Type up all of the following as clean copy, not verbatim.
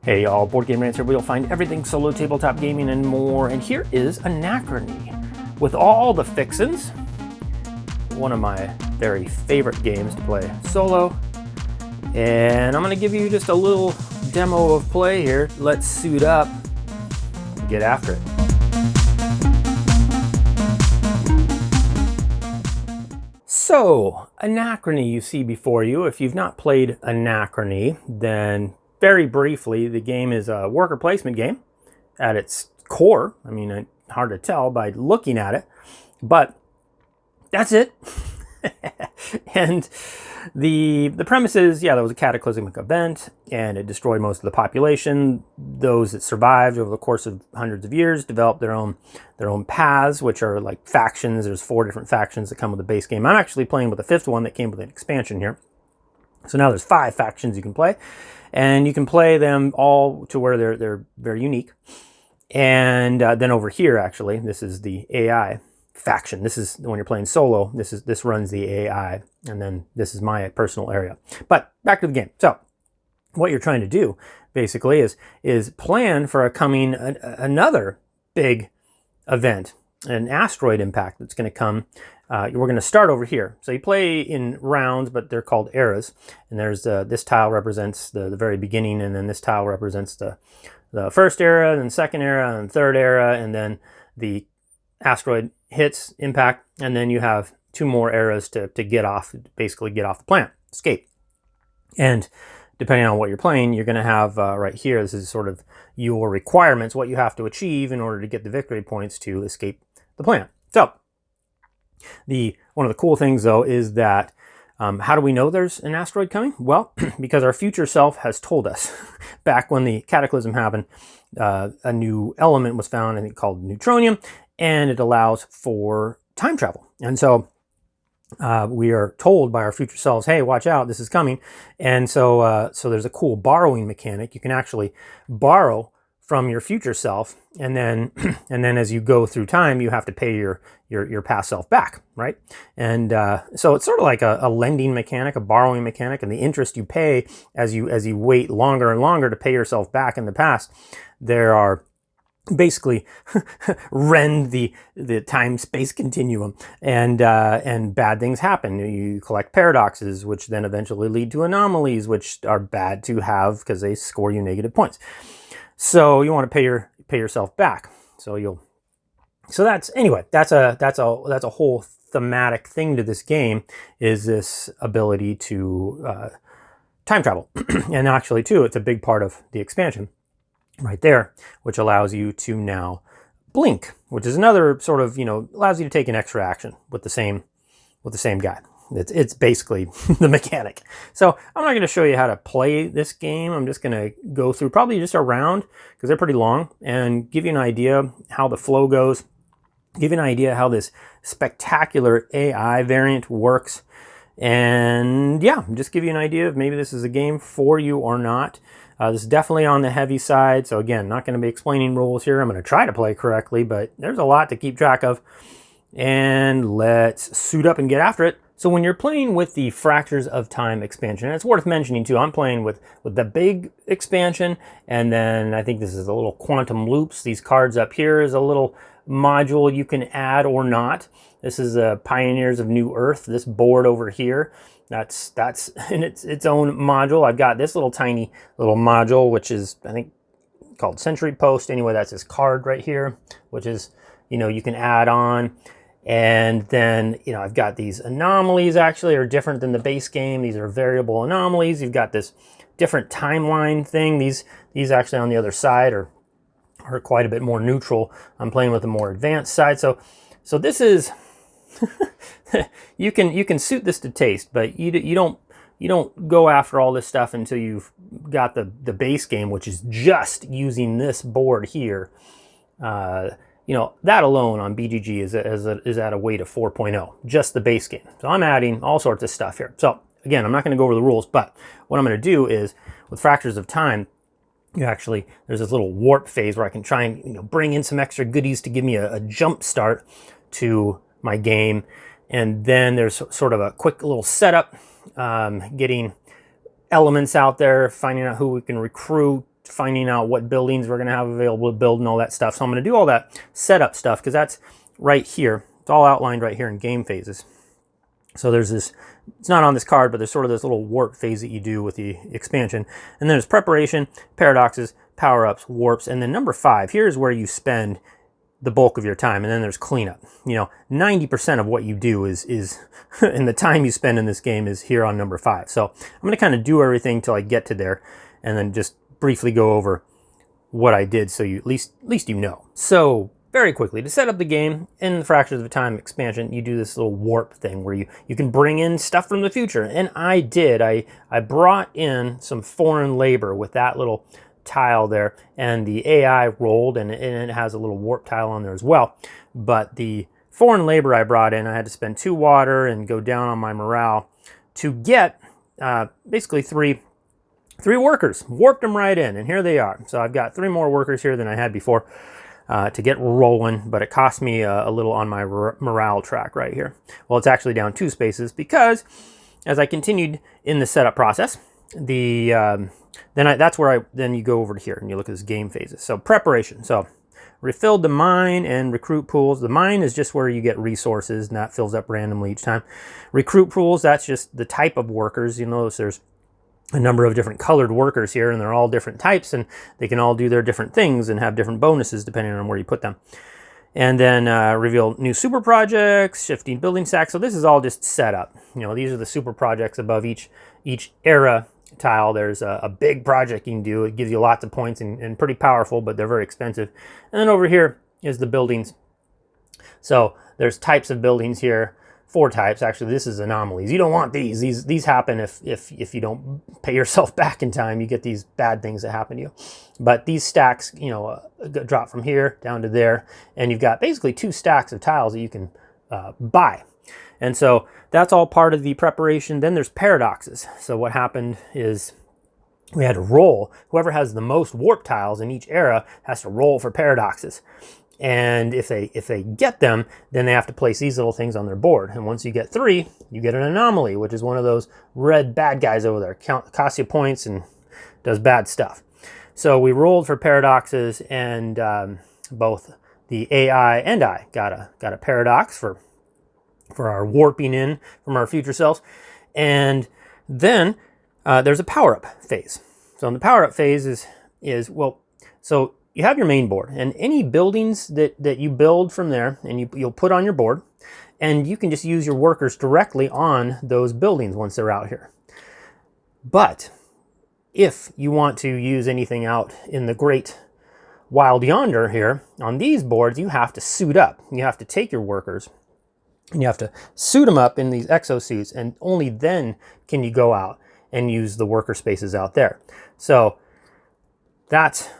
Hey y'all, boardgamerants here, where you'll find everything solo tabletop gaming and more. And here is Anachrony with all the fixins. One of my very favorite games to play solo. And I'm gonna give you just a little demo of play here. Let's suit up and get after it. So, Anachrony you see before you. If you've not played Anachrony, then very briefly, the game is a worker placement game at its core. I mean, hard to tell by looking at it, but that's it. And the premise is, yeah, there was a cataclysmic event and it destroyed most of the population. Those that survived over the course of hundreds of years developed their own paths, which are like factions. There's 4 different factions that come with the base game. I'm actually playing with the 5th one that came with an expansion here. So now there's 5 factions you can play, and you can play them all to where they're very unique. And then over here, actually, this is the AI faction. This is when you're playing solo. This runs the AI, and then this is my personal area. But back to the game. So what you're trying to do basically is plan for another big event, an asteroid impact that's going to come. We're going to start over here. So you play in rounds, but they're called eras. And there's this tile represents the very beginning, and then this tile represents the first era, then second era, and third era, and then the asteroid hits impact, and then you have 2 more eras to get off, basically get off the planet, escape. And depending on what you're playing, you're going to have right here, this is sort of your requirements, what you have to achieve in order to get the victory points to escape the planet. So one of the cool things though is that how do we know there's an asteroid coming? Well, because our future self has told us. Back when the cataclysm happened, a new element was found, I think called neutronium, and it allows for time travel. And so we are told by our future selves, hey, watch out, this is coming. And so there's a cool borrowing mechanic. You can actually borrow from your future self, and then as you go through time, you have to pay your past self back, right? And so it's sort of like a lending mechanic, a borrowing mechanic, and the interest you pay as you wait longer and longer to pay yourself back in the past. There are basically rend the time-space continuum, and bad things happen. You collect paradoxes, which then eventually lead to anomalies, which are bad to have because they score you negative points. So you want to pay yourself back. So that's a whole thematic thing to this game, is this ability to time travel. And actually too, it's a big part of the expansion right there, which allows you to now blink, which is another sort of, allows you to take an extra action with the same guy. It's basically the mechanic. So I'm not going to show you how to play this game. I'm just going to go through probably just a round, because they're pretty long, and give you an idea how the flow goes, give you an idea how this spectacular AI variant works, and yeah, just give you an idea of maybe this is a game for you or not. This is definitely on the heavy side, so again, not going to be explaining rules here. I'm going to try to play correctly, but there's a lot to keep track of. And let's suit up and get after it. So when you're playing with the Fractures of Time expansion, and it's worth mentioning too, I'm playing with the big expansion, and then I think this is a little quantum loops. These cards up here is a little module you can add or not. This is Pioneers of New Earth, this board over here. That's in its own module. I've got this tiny little module, which is, I think, called Century Post. Anyway, that's this card right here, which is, you can add on. And then, I've got these anomalies actually are different than the base game. These are variable anomalies. You've got this different timeline thing. These actually on the other side are quite a bit more neutral. I'm playing with the more advanced side. So this is, you can suit this to taste, but you don't go after all this stuff until you've got the base game, which is just using this board here. That alone on BGG is at a weight of 4.0, just the base game. So I'm adding all sorts of stuff here. So again, I'm not going to go over the rules, but what I'm going to do is, with Fractures of Time, there's this little warp phase where I can try and bring in some extra goodies to give me a jump start to my game. And then there's sort of a quick little setup, getting elements out there, finding out who we can recruit, finding out what buildings we're going to have available to build and all that stuff. So I'm going to do all that setup stuff because that's right here. It's all outlined right here in game phases. So there's this, it's not on this card, but there's sort of this little warp phase that you do with the expansion. And then there's preparation, paradoxes, power-ups, warps, and then number 5, here's where you spend the bulk of your time. And then there's cleanup. You know, 90% of what you do is and the time you spend in this game is here on number 5. So I'm going to kind of do everything till I get to there and then just briefly go over what I did so you at least you know. So very quickly, to set up the game in the Fractures of Time expansion, you do this little warp thing where you can bring in stuff from the future. And I did. I brought in some foreign labor with that little tile there, and the AI rolled, and it has a little warp tile on there as well. But the foreign labor I brought in, I had to spend 2 water and go down on my morale to get basically three workers. Warped them right in, and here they are. So I've got 3 more workers here than I had before to get rolling, but it cost me a little on my morale track right here. Well, it's actually down 2 spaces because as I continued in the setup process, that's where then you go over to here and you look at this game phases. So preparation. So refilled the mine and recruit pools. The mine is just where you get resources, and that fills up randomly each time. Recruit pools, that's just the type of workers. You notice there's a number of different colored workers here, and they're all different types, and they can all do their different things and have different bonuses depending on where you put them. And then reveal new super projects, shifting building stacks. So this is all just set up. You know, these are the super projects above each era tile. There's a big project you can do. It gives you lots of points and pretty powerful, but they're very expensive. And then over here is the buildings. So there's types of buildings here. 4 types. Actually, this is anomalies. You don't want these. These happen if you don't pay yourself back in time. You get these bad things that happen to you. But these stacks, you know, drop from here down to there, and you've got basically 2 stacks of tiles that you can buy. And so that's all part of the preparation. Then there's paradoxes. So what happened is we had to roll. Whoever has the most warp tiles in each era has to roll for paradoxes. And if they get them, then they have to place these little things on their board. And once you get 3, you get an anomaly, which is one of those red bad guys over there. Costs you points and does bad stuff. So we rolled for paradoxes, and both the AI and I got a paradox for our warping in from our future selves. And then there's a power-up phase. So in the power-up phase is well, so you have your main board, and any buildings that you build from there, and you'll put on your board, and you can just use your workers directly on those buildings once they're out here. But if you want to use anything out in the great wild yonder here, on these boards, you have to suit up. You have to take your workers, and you have to suit them up in these exosuits, and only then can you go out and use the worker spaces out there. So that's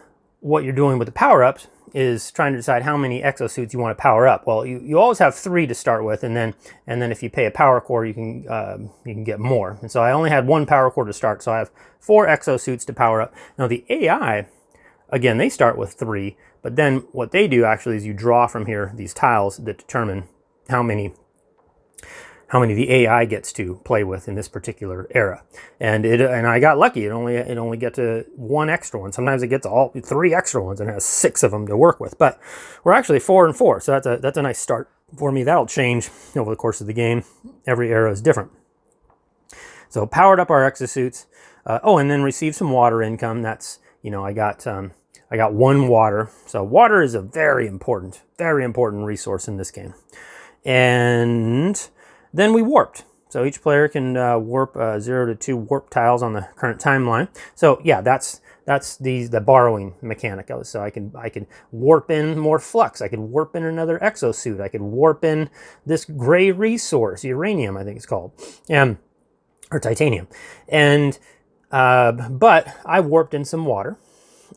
what you're doing with the power-ups, is trying to decide how many exosuits you want to power up. Well, you always have 3 to start with, and then if you pay a power core, you can get more. And so I only had 1 power core to start, so I have 4 exosuits to power up. Now the AI, again, they start with 3, but then what they do actually is you draw from here these tiles that determine how many the AI gets to play with in this particular era. And I got lucky. It only get to 1 extra one. Sometimes it gets all 3 extra ones and has 6 of them to work with. But we're actually 4 and 4, so that's a nice start for me. That'll change over the course of the game. Every era is different. So powered up our exosuits. And then received some water income. That's, you know, I got 1 water. So water is a very important resource in this game. And then we warped. So each player can warp 0 to 2 warp tiles on the current timeline. So yeah, that's the borrowing mechanic. So I can warp in more flux. I can warp in another exosuit. I can warp in this gray resource, uranium, I think it's called, or titanium. And but I warped in some water,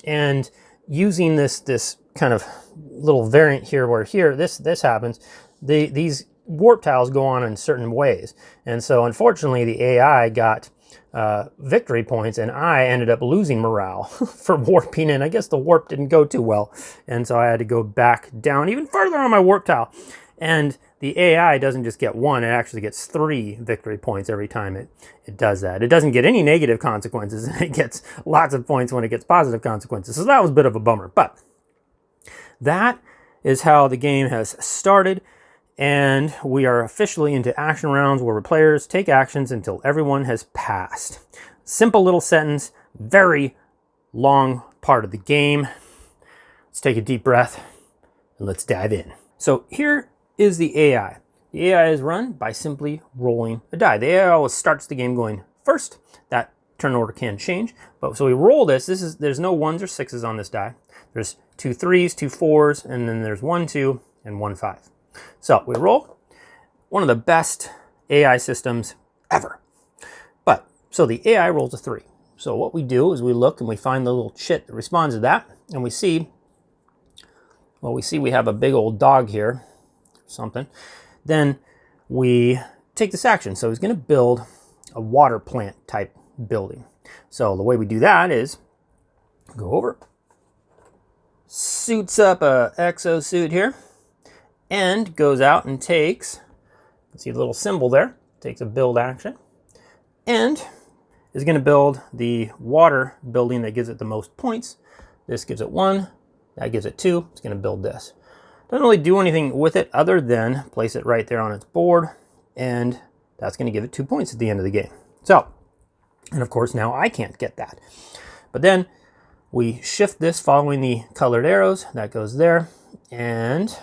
and using this kind of little variant here, where this happens, these warp tiles go on in certain ways. And so unfortunately the AI got victory points, and I ended up losing morale for warping in. I guess the warp didn't go too well, and so I had to go back down even further on my warp tile. And the AI doesn't just get 1, it actually gets 3 victory points every time it does that. It doesn't get any negative consequences, and it gets lots of points when it gets positive consequences. So that was a bit of a bummer. But that is how the game has started, and we are officially into action rounds where players take actions until everyone has passed. Simple little sentence, very long part of the game. Let's take a deep breath and let's dive in. So here is the AI. The AI is run by simply rolling a die. The AI always starts the game going first. That turn order can change, but so we roll this. There's no 1s or 6s on this die. There's 2 3s, 2 4s, and then there's 1 2 and 1 5. So we roll. One of the best AI systems ever. But so the AI rolls a 3. So what we do is we look and we find the little chit that responds to that, and we see, well, we have a big old dog here, something. Then we take this action. So he's going to build a water plant type building. So the way we do that is go over, suits up a exosuit here, and goes out and takes, see the little symbol there, takes a build action, and is going to build the water building that gives it the most points. This gives it 1, that gives it 2, it's going to build this. Doesn't really do anything with it other than place it right there on its board, and that's going to give it 2 points at the end of the game. So, and of course now I can't get that. But then we shift this following the colored arrows, that goes there, and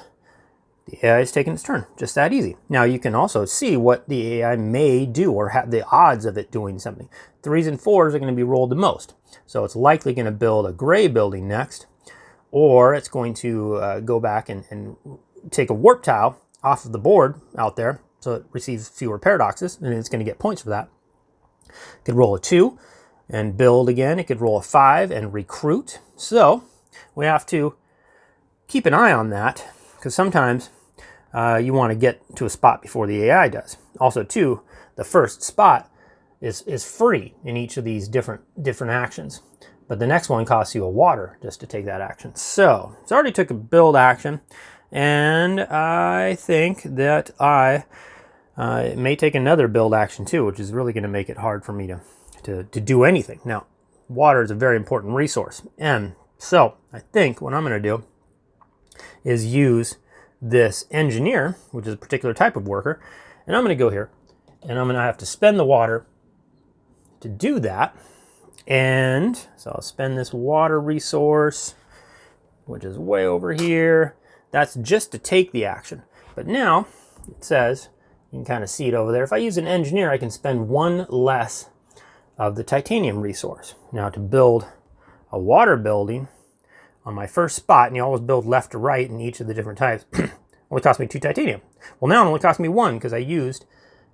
the AI is taking its turn. Just that easy. Now you can also see what the AI may do, or have the odds of it doing something. 3s and 4s are going to be rolled the most. So it's likely going to build a gray building next, or it's going to go back and take a warp tile off of the board out there, so it receives fewer paradoxes, and it's going to get points for that. It could roll a 2 and build again. It could roll a 5 and recruit. So we have to keep an eye on that, because sometimes you want to get to a spot before the AI does. Also, too, the first spot is free in each of these different actions, but the next one costs you a water just to take that action. So it's already took a build action, and I think that it may take another build action too, which is really going to make it hard for me to do anything. Now, water is a very important resource, and so I think what I'm going to do is use this engineer, which is a particular type of worker, and I'm going to go here, and I'm going to have to spend the water to do that. And so I'll spend this water resource, which is way over here. That's just to take the action. But now it says, you can kind of see it over there, if I use an engineer, I can spend 1 less of the titanium resource. Now to build a water building on my first spot, and you always build left to right in each of the different types, only cost me 2 titanium. Well, now it only cost me 1 because I used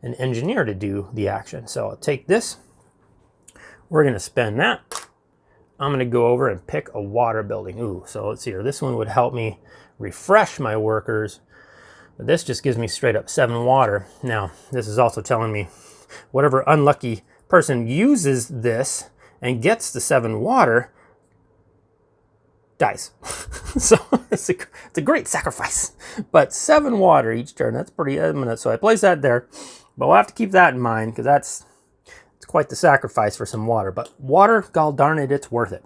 an engineer to do the action. So I'll take this. We're going to spend that. I'm going to go over and pick a water building. Ooh, so let's see here. This one would help me refresh my workers, but this just gives me straight up 7 water. Now, this is also telling me whatever unlucky person uses this and gets the 7 water dies. So it's a great sacrifice. But 7 water each turn, that's pretty eminent. So I place that there, but we'll have to keep that in mind, because it's quite the sacrifice for some water. But water, god darn it, it's worth it.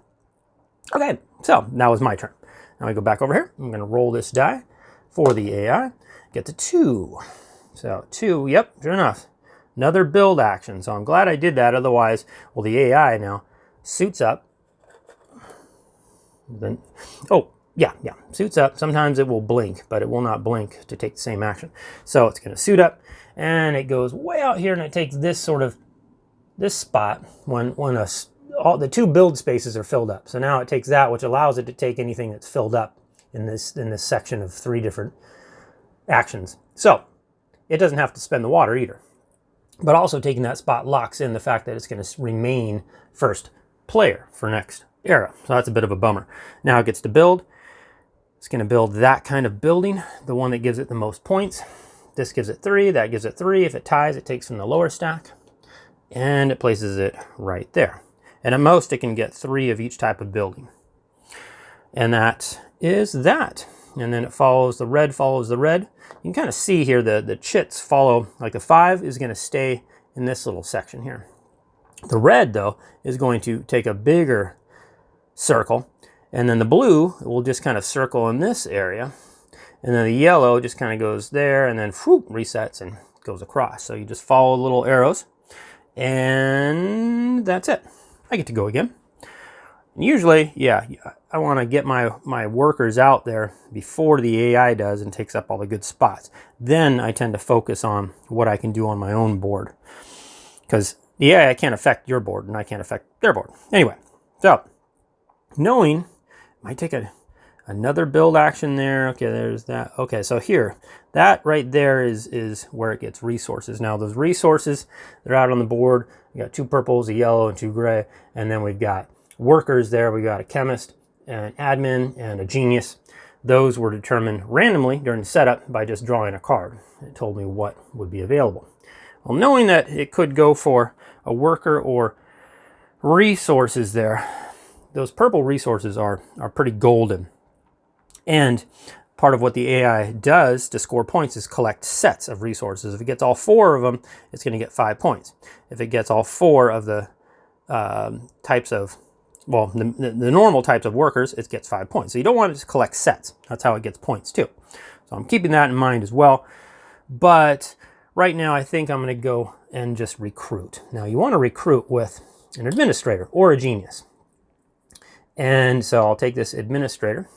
Okay, so that was my turn. Now I go back over here. I'm going to roll this die for the AI. Get to 2. So 2, yep, sure enough. Another build action. So I'm glad I did that. Otherwise, well, the AI now suits up. Then, oh, yeah, suits up. Sometimes it will blink, but it will not blink to take the same action. So it's going to suit up, and it goes way out here, and it takes this spot when all the 2 build spaces are filled up. So now it takes that, which allows it to take anything that's filled up in this section of 3 different actions. So it doesn't have to spend the water either. But also taking that spot locks in the fact that it's going to remain first player for next era. So that's a bit of a bummer. Now it gets to build. It's going to build that kind of building, the one that gives it the most points. This gives it 3, that gives it 3. If it ties, it takes from the lower stack, and it places it right there. And at most, it can get 3 of each type of building. And that is that. and then it follows, the red follows the red. You can kind of see here the chits follow, like the 5 is going to stay in this little section here. The red, though, is going to take a bigger circle, and then the blue will just kind of circle in this area, and then the yellow just kind of goes there, and then whoop, resets and goes across. So you just follow little arrows, and that's it. I get to go again. And usually, yeah, I want to get my workers out there before the AI does and takes up all the good spots. Then I tend to focus on what I can do on my own board, because the AI can't affect your board, and I can't affect their board. Anyway, so knowing, might take another build action there. Okay, there's that. Okay, so here, that right there is where it gets resources. Now those resources, they're out on the board. We got 2 purples, a yellow, and 2 gray, and then we've got workers there. We got a chemist, an admin, and a genius. Those were determined randomly during the setup by just drawing a card. It told me what would be available. Well, knowing that it could go for a worker or resources there, those purple resources are pretty golden. And part of what the AI does to score points is collect sets of resources. If it gets all 4 of them, it's going to get 5 points. If it gets all 4 of the types of, well, the normal types of workers, it gets 5 points. So you don't want to just collect sets. That's how it gets points too. So I'm keeping that in mind as well. But right now, I think I'm going to go and just recruit. Now, you want to recruit with an administrator or a genius. And so I'll take this administrator,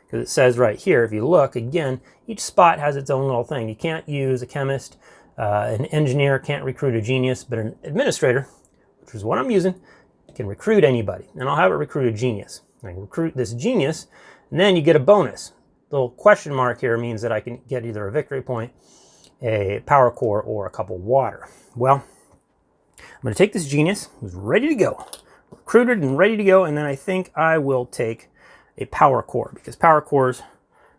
because it says right here, if you look, again, each spot has its own little thing. You can't use a chemist, an engineer can't recruit a genius, but an administrator, which is what I'm using, can recruit anybody. And I'll have it recruit a genius. I can recruit this genius, and then you get a bonus. The little question mark here means that I can get either a victory point, a power core, or a cup of water. Well, I'm going to take this genius, who's ready to go, recruited and ready to go, and then I think I will take a power core, because power cores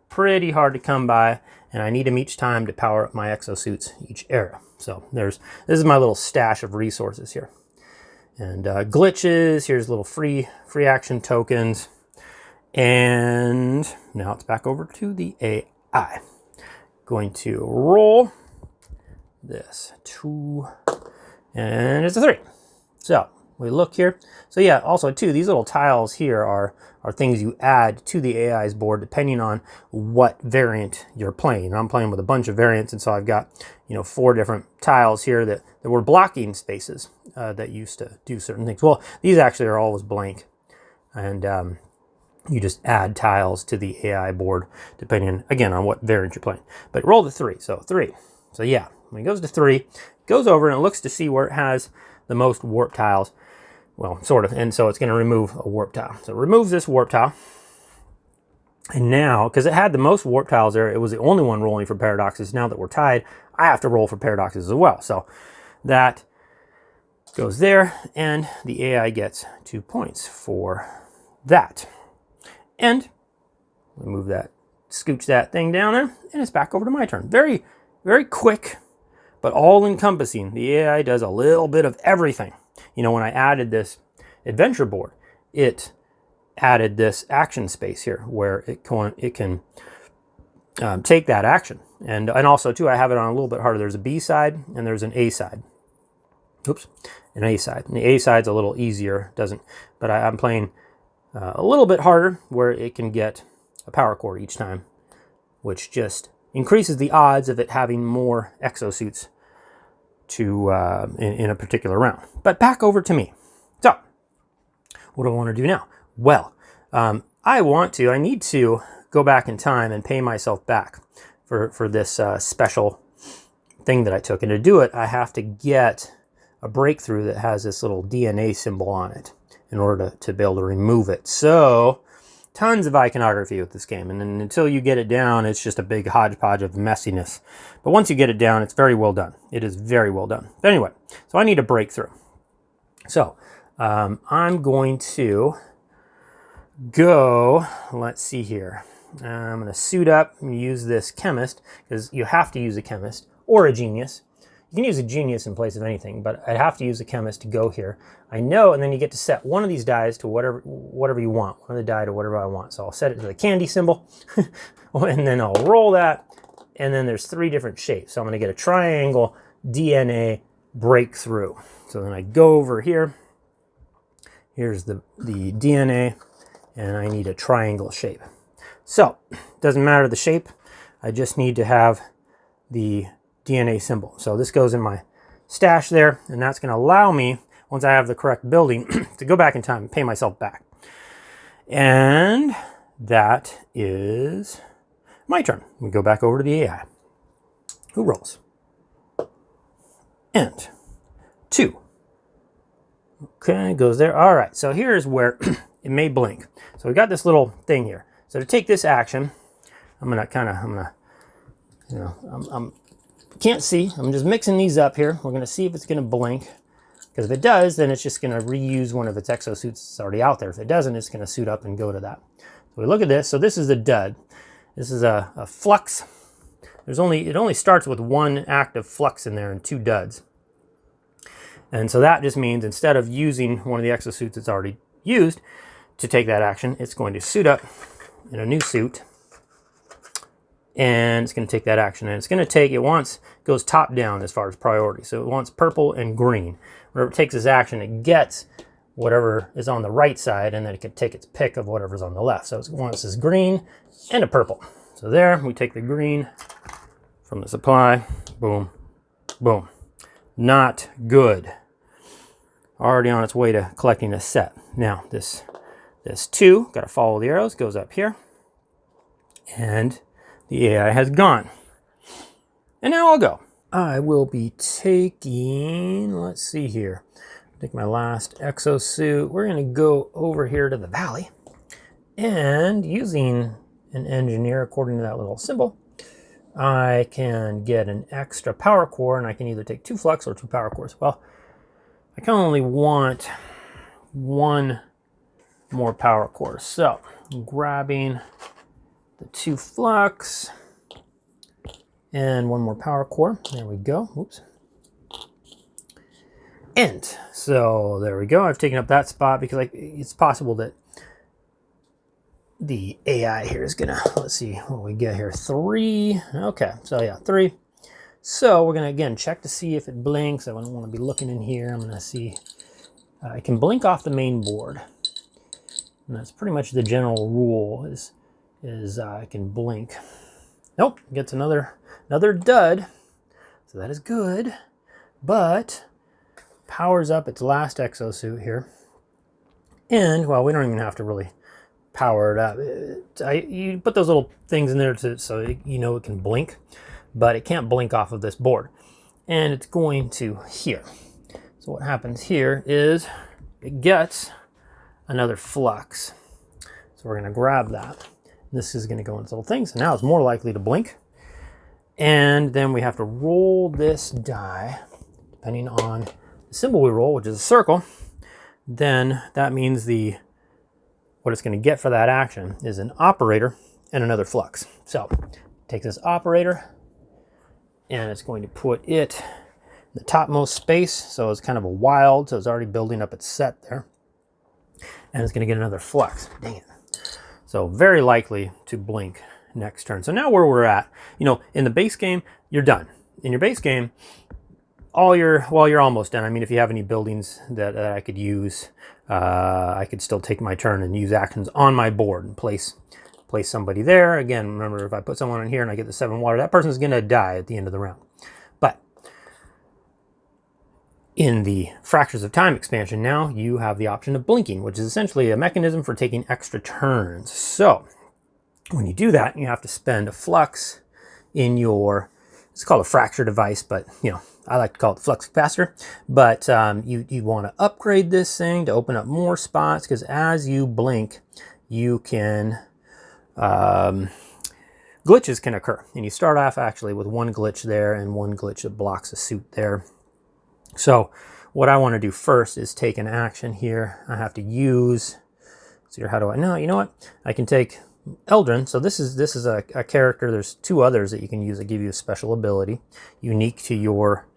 pretty hard to come by, and I need them each time to power up my exosuits each era. So this is my little stash of resources here. And glitches, here's little free action tokens. And now it's back over to the AI. Going to roll this 2, and it's a 3. So we look here. So yeah, also too, these little tiles here are things you add to the AI's board depending on what variant you're playing. And I'm playing with a bunch of variants, and so I've got 4 different tiles here that were blocking spaces that used to do certain things. Well, these actually are always blank, and you just add tiles to the AI board depending, again, on what variant you're playing. But roll the 3, so 3. So yeah, when it goes to 3, it goes over and it looks to see where it has the most warp tiles. Well, sort of, and so it's going to remove a warp tile. So it removes this warp tile. And now, because it had the most warp tiles there, it was the only one rolling for paradoxes. Now that we're tied, I have to roll for paradoxes as well. So that goes there, and the AI gets 2 points for that. And we move that, scooch that thing down there, and it's back over to my turn. Very, very quick, but all-encompassing. The AI does a little bit of everything. When I added this adventure board, it added this action space here where it can take that action. And also, too, I have it on a little bit harder. There's a B side and there's an A side. Oops, an A side. And the A side's a little easier, but I'm playing a little bit harder where it can get a power core each time, which just increases the odds of it having more exosuits to in a particular round. But back over to me. So what do I want to do now? Well, I need to go back in time and pay myself back for this special thing that I took. And to do it, I have to get a breakthrough that has this little DNA symbol on it in order to be able to remove it. So tons of iconography with this game, and then until you get it down, it's just a big hodgepodge of messiness. But once you get it down, it's very well done. It is very well done. But anyway, so I need a breakthrough. So I'm going to go, let's see here. I'm going to suit up and use this chemist, because you have to use a chemist or a genius. You can use a genius in place of anything, but I'd have to use a chemist to go here. I know, and then you get to set one of these dies to whatever you want, one of the die to whatever I want. So I'll set it to the candy symbol, and then I'll roll that, and then there's 3 different shapes. So I'm going to get a triangle DNA breakthrough. So then I go over here. Here's the DNA, and I need a triangle shape. So doesn't matter the shape. I just need to have the DNA symbol. So this goes in my stash there, and that's going to allow me, once I have the correct building, to go back in time and pay myself back. And that is my turn. We go back over to the AI. Who rolls? And 2. Okay, goes there. All right, so here's where it may blink. So we got this little thing here. So to take this action, can't see. I'm just mixing these up here. We're going to see if it's going to blink. Because if it does, then it's just going to reuse one of its exosuits that's already out there. If it doesn't, it's going to suit up and go to that. So we look at this. So this is the dud. This is a flux. It only starts with 1 active flux in there and 2 duds. And so that just means instead of using one of the exosuits it's already used to take that action, it's going to suit up in a new suit. And it's going to take that action, and it's going to take, it goes top down as far as priority. So it wants purple and green. Whenever it takes this action, it gets whatever is on the right side, and then it can take its pick of whatever's on the left. So it wants this green and a purple. So there, we take the green from the supply. Boom, boom. Not good. Already on its way to collecting a set. Now, this 2, got to follow the arrows, goes up here. And the AI has gone. And now I'll go. I will be taking, let's see here. Take my last exosuit. We're going to go over here to the valley. And using an engineer according to that little symbol, I can get an extra power core, and I can either take 2 flux or 2 power cores. Well, I can only want 1 more power core. So I'm grabbing the 2 flux and 1 more power core. There we go. Oops. And so there we go. I've taken up that spot because it's possible that the AI here is gonna, let's see what we get here. 3. Okay, so yeah, 3. So we're gonna again check to see if it blinks. I don't want to be looking in here. I'm gonna see. I can blink off the main board, and that's pretty much the general rule. Is I can blink. Nope, gets another dud. So that is good, but powers up its last exosuit here. And well, we don't even have to really power it up. You put those little things in there so you know it can blink, but it can't blink off of this board. And it's going to here. So what happens here is it gets another flux. So we're going to grab that. This is going to go into little things. So now it's more likely to blink. And then we have to roll this die, depending on the symbol we roll, which is a circle. Then that means what it's going to get for that action is an operator and another flux. So take this operator, and it's going to put it in the topmost space. So it's kind of a wild, so it's already building up its set there. And it's going to get another flux. Dang it. So very likely to blink next turn. So now where we're at, in the base game, you're done. In your base game, you're almost done. I mean, if you have any buildings that I could use, I could still take my turn and use actions on my board and place somebody there. Again, remember, if I put someone in here and I get the 7 water, that person's going to die at the end of the round. But in the Fractures of Time expansion, now you have the option of blinking, which is essentially a mechanism for taking extra turns. So when you do that, you have to spend a flux in your, it's called a fracture device, but I like to call it flux capacitor. But you want to upgrade this thing to open up more spots, because as you blink, you can glitches can occur, and you start off actually with 1 glitch there and 1 glitch that blocks a suit there. So what I want to do first is take an action here. I have to use, so how do I know? You know what? I can take Eldrin. So this is a character. There's 2 others that you can use that give you a special ability unique to your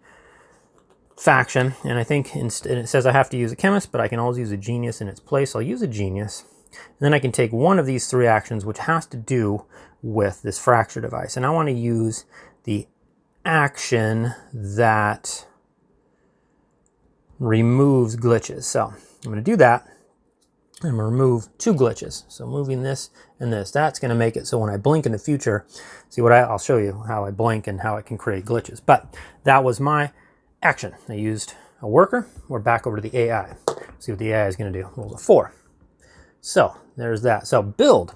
faction, and I think instead it says I have to use a chemist, but I can always use a genius in its place. So I'll use a genius. And then I can take one of these 3 actions, which has to do with this fracture device. And I want to use the action that removes glitches. So I'm going to do that. I'm going to remove 2 glitches. So moving this and this, that's going to make it so when I blink in the future, see what I'll show you how I blink and how it can create glitches. But that was my action. I used a worker. We're back over to the AI. See what the AI is going to do. Rolls a 4. So there's that. So build.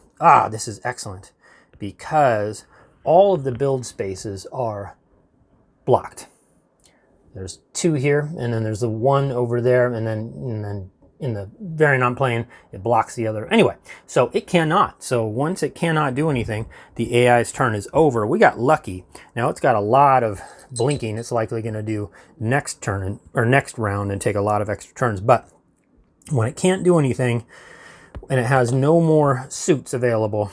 This is excellent because all of the build spaces are blocked. There's 2 here, and then there's the 1 over there, and then in the variant I'm playing, it blocks the other. Anyway, so it cannot. So once it cannot do anything, the AI's turn is over. We got lucky. Now it's got a lot of blinking. It's likely going to do next turn or next round and take a lot of extra turns. But when it can't do anything and it has no more suits available,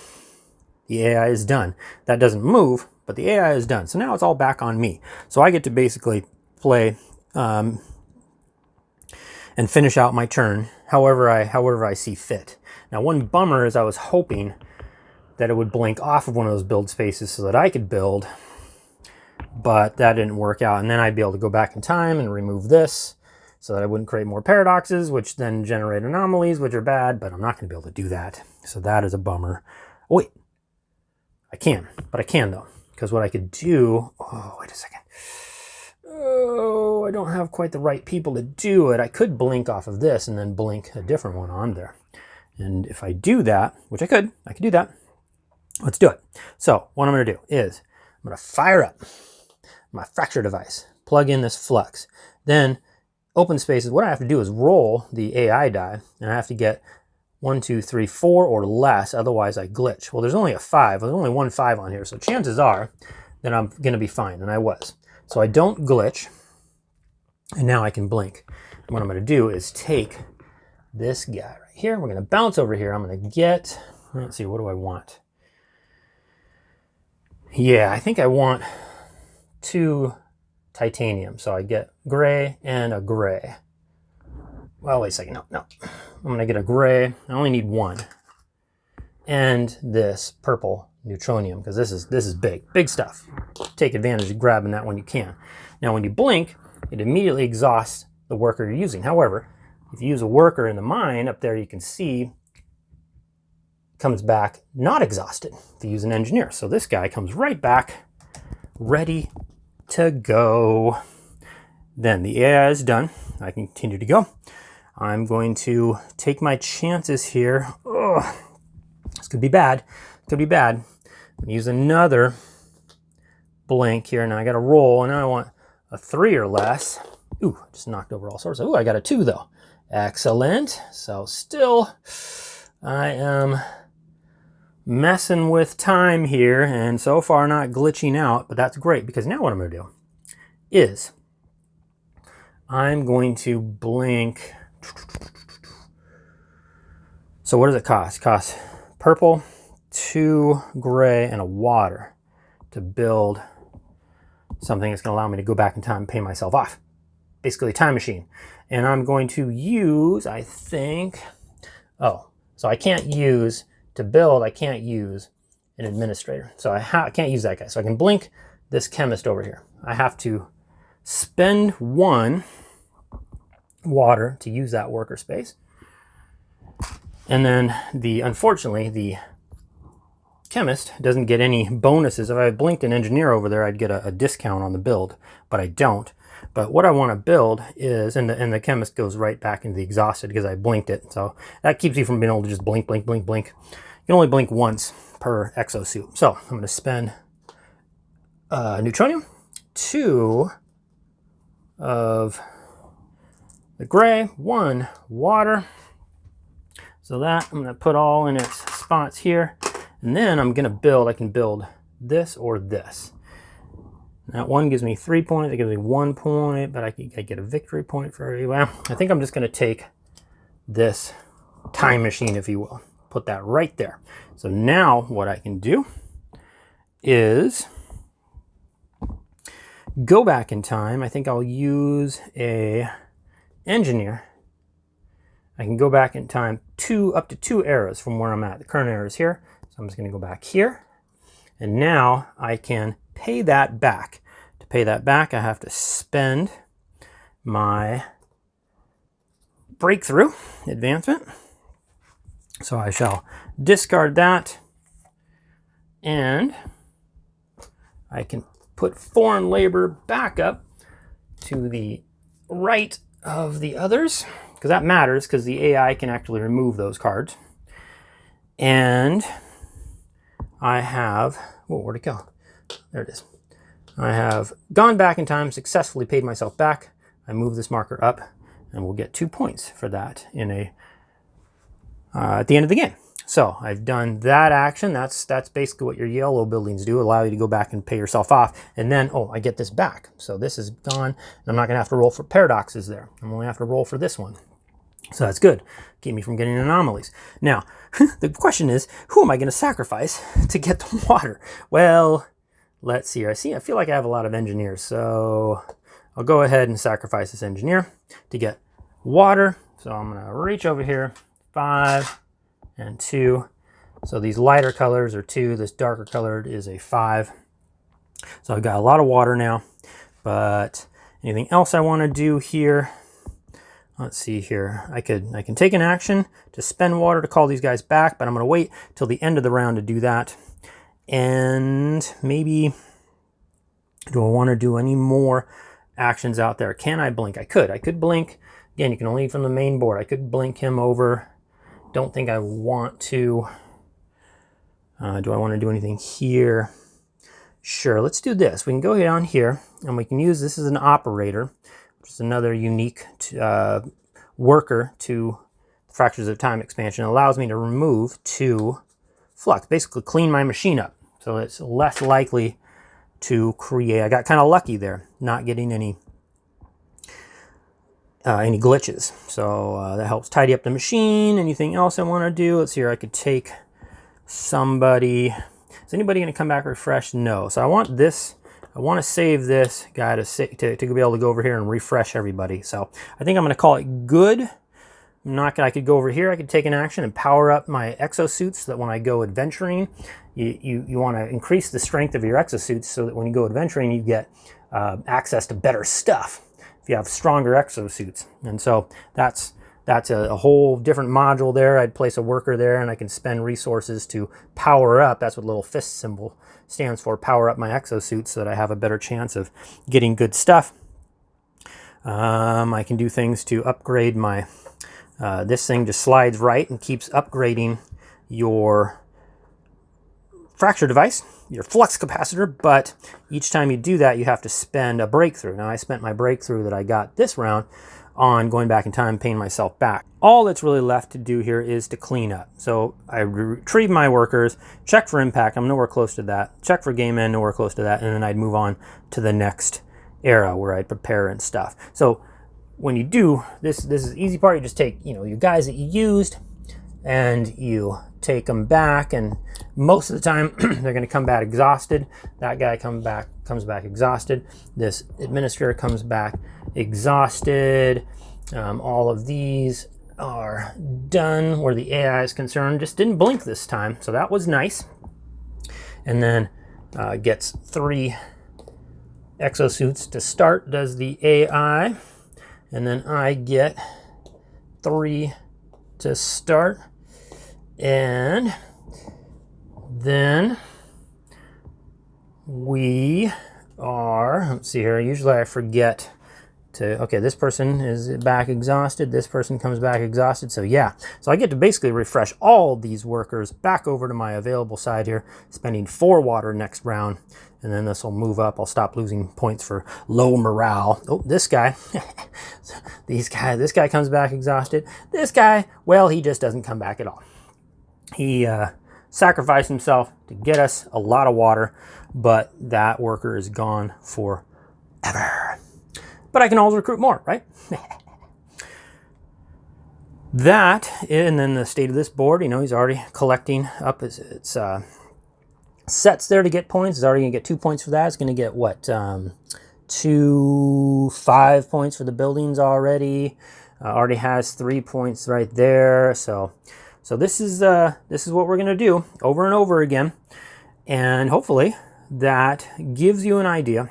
the AI is done. That doesn't move, but the AI is done. So now it's all back on me. So I get to basically play and finish out my turn however I see fit. Now, one bummer is I was hoping that it would blink off of one of those build spaces so that I could build, but that didn't work out. And then I'd be able to go back in time and remove this so that I wouldn't create more paradoxes, which then generate anomalies, which are bad, but I'm not going to be able to do that. So that is a bummer. Oh, wait, I can though, because what I could do, oh, wait a second. Oh, I don't have quite the right people to do it. I could blink off of this and then blink a different one on there. And if I do that, which I could do that. Let's do it. So what I'm going to do is I'm going to fire up my fracture device, plug in this flux, then open spaces. What I have to do is roll the AI die, and I have to get 1, 2, 3, 4 or less, otherwise I glitch. Well, there's only a 5. There's only 1 5 on here, so chances are that I'm going to be fine, and I was. So I don't glitch, and now I can blink. And what I'm going to do is take this guy right here. We're going to bounce over here. I'm going to get, let's see, what do I want? Yeah, I think I want 2 titanium. So I get gray and a gray. Well, wait a second. No. I'm going to get a gray. I only need 1. And this purple neutronium, because this is big stuff. Take advantage of grabbing that when you can. Now, when you blink, it immediately exhausts the worker you're using. However, if you use a worker in the mine up there, you can see comes back not exhausted if you use an engineer. So this guy comes right back, ready to go. Then the AI is done. I can continue to go. I'm going to take my chances here. Ugh. This could be bad. Could be bad. I'm gonna use another blink here. Now I got a roll, and now I want a 3 or less. Ooh, just knocked over all sorts of. Ooh, I got a 2 though. Excellent. So still, I am messing with time here, and so far not glitching out, but that's great because now what I'm gonna do is I'm going to blink. So what does it cost? It costs purple, 2 gray, and a water to build something that's going to allow me to go back in time and pay myself off. Basically a time machine. And I'm going to use, I think, so I can't use, to build, I can't use an administrator. So I can't use that guy. So I can blink this chemist over here. I have to spend 1 water to use that worker space. And then unfortunately, the chemist doesn't get any bonuses. If I blinked an engineer over there, I'd get a discount on the build, but I don't. But what I want to build is, and the chemist goes right back into the exhausted because I blinked it. So that keeps you from being able to just blink. You can only blink once per exosuit. So I'm going to spend neutronium, 2 of the gray, 1 water. So that I'm going to put all in its spots here. And then I'm going to build, I can build this or this. That one gives me 3 points, it gives me 1 point, but I get a victory point for every, well, I think I'm just going to take this time machine, if you will. Put that right there. So now what I can do is go back in time, I think I'll use a engineer. I can go back in time up to 2 eras from where I'm at. The current era is here, so I'm just going to go back here. And now I can pay that back. To pay that back, I have to spend my breakthrough advancement. So I shall discard that, and I can put foreign labor back up to the right of the others, because that matters, because the AI can actually remove those cards. And I have, whoa, where'd it go? There it is. I have gone back in time, successfully paid myself back. I move this marker up, and we'll get 2 points for that in at the end of the game. So I've done that action. That's basically what your yellow buildings do, allow you to go back and pay yourself off. And then, oh, I get this back. So this is gone, and I'm not gonna have to roll for paradoxes there. I'm only have to roll for this one. So that's good. Keep me from getting anomalies. Now, the question is, who am I gonna sacrifice to get the water? Well, let's see here. I feel like I have a lot of engineers, so I'll go ahead and sacrifice this engineer to get water. So I'm gonna reach over here, 5 and 2. So these lighter colors are 2, this darker colored is a 5. So I've got a lot of water now, but anything else I wanna do here? Let's see here. I can take an action to spend water to call these guys back, but I'm gonna wait till the end of the round to do that. And maybe, do I wanna do any more actions out there? Can I blink? I could blink. Again, you can only from the main board. I could blink him over. Don't think I want to. Do I want to do anything here? Sure, let's do this. We can go down here, and we can use this as an operator, which is another unique worker to Fractures of Time expansion. It allows me to remove 2 flux, basically clean my machine up. So it's less likely to create. I got kind of lucky there, not getting any glitches. So that helps tidy up the machine. Anything else I want to do? Let's see here. I could take somebody. Is anybody going to come back refreshed? No. So I want this. I want to save this guy to be able to go over here and refresh everybody. So I think I'm going to call it good. I'm not gonna, I could go over here. I could take an action and power up my exosuits so that when I go adventuring, you want to increase the strength of your exosuits so that when you go adventuring, you get access to better stuff if you have stronger exosuits. And so that's a whole different module there. I'd place a worker there, and I can spend resources to power up. That's what the little fist symbol stands for, power up my exosuit so that I have a better chance of getting good stuff. I can do things to upgrade my, this thing just slides right and keeps upgrading your fracture device, your flux capacitor, but each time you do that, you have to spend a breakthrough. Now I spent my breakthrough that I got this round on going back in time, paying myself back. All that's really left to do here is to clean up. So I retrieve my workers, check for impact, I'm nowhere close to that, check for game end, nowhere close to that, and then I'd move on to the next era where I'd prepare and stuff. So when you do this, this is the easy part. You just take, your guys that you used, and you take them back, and most of the time they're going to come back exhausted. That guy comes back exhausted. This administrator comes back exhausted. All of these are done where the AI is concerned. Just didn't blink this time, so that was nice. And then gets 3 exosuits to start, does the AI, and then I get 3 to start. And then we are, let's see here, usually I forget to, okay, this person is back exhausted, this person comes back exhausted, so yeah. So I get to basically refresh all these workers back over to my available side here, spending 4 water next round, and then this will move up. I'll stop losing points for low morale. Oh, this guy, this guy comes back exhausted. This guy, well, he just doesn't come back at all. He sacrificed himself to get us a lot of water, but that worker is gone forever. But I can always recruit more, right? That, and then the state of this board, he's already collecting up its sets there to get points. It's already going to get 2 points for that. It's going to get, what, to 5 points for the buildings already. Already has 3 points right there. So this is what we're gonna do over and over again, and hopefully that gives you an idea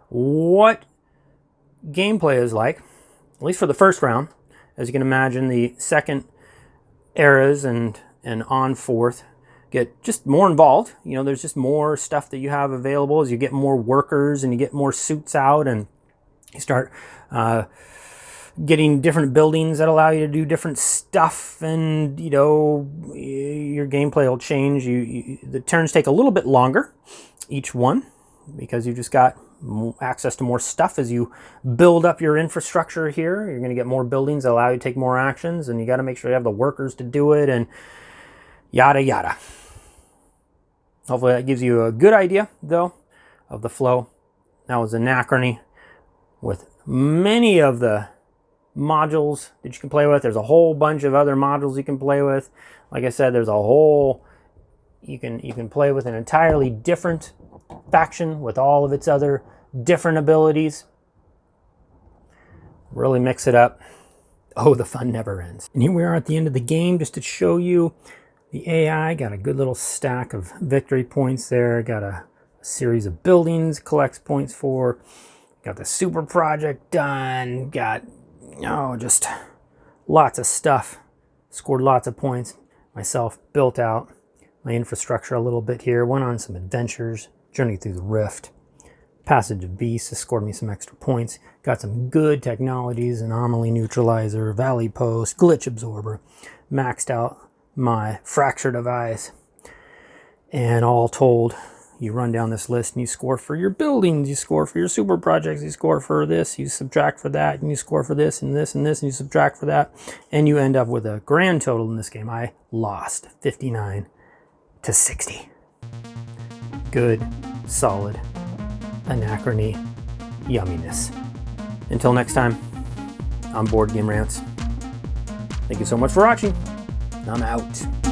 what gameplay is like, at least for the first round. As you can imagine, the second eras and on forth get just more involved. You know, there's just more stuff that you have available as you get more workers and you get more suits out, and you start getting different buildings that allow you to do different stuff, and you know, your gameplay will change. The turns take a little bit longer each one because you just got access to more stuff as you build up your infrastructure here. You're going to get more buildings that allow you to take more actions, and you got to make sure you have the workers to do it, and yada yada. Hopefully that gives you a good idea though of the flow. That was Anachrony with many of the modules that you can play with. There's a whole bunch of other modules you can play with. Like I said, there's a whole, you can play with an entirely different faction with all of its other different abilities. Really mix it up. Oh, the fun never ends. And here we are at the end of the game, just to show you the AI. Got a good little stack of victory points there. Got a series of buildings collects points for. Got the super project done. Got, oh, just lots of stuff. Scored lots of points. Myself built out my infrastructure a little bit here. Went on some adventures. Journey through the Rift. Passage of Beasts has scored me some extra points. Got some good technologies. Anomaly Neutralizer, Valley Post, Glitch Absorber. Maxed out my Fracture Device. And all told, you run down this list and you score for your buildings, you score for your super projects, you score for this, you subtract for that, and you score for this and this and this, and you subtract for that, and you end up with a grand total in this game. I lost 59 to 60. Good, solid Anachrony yumminess. Until next time, I'm boardgamerants. Thank you so much for watching. I'm out.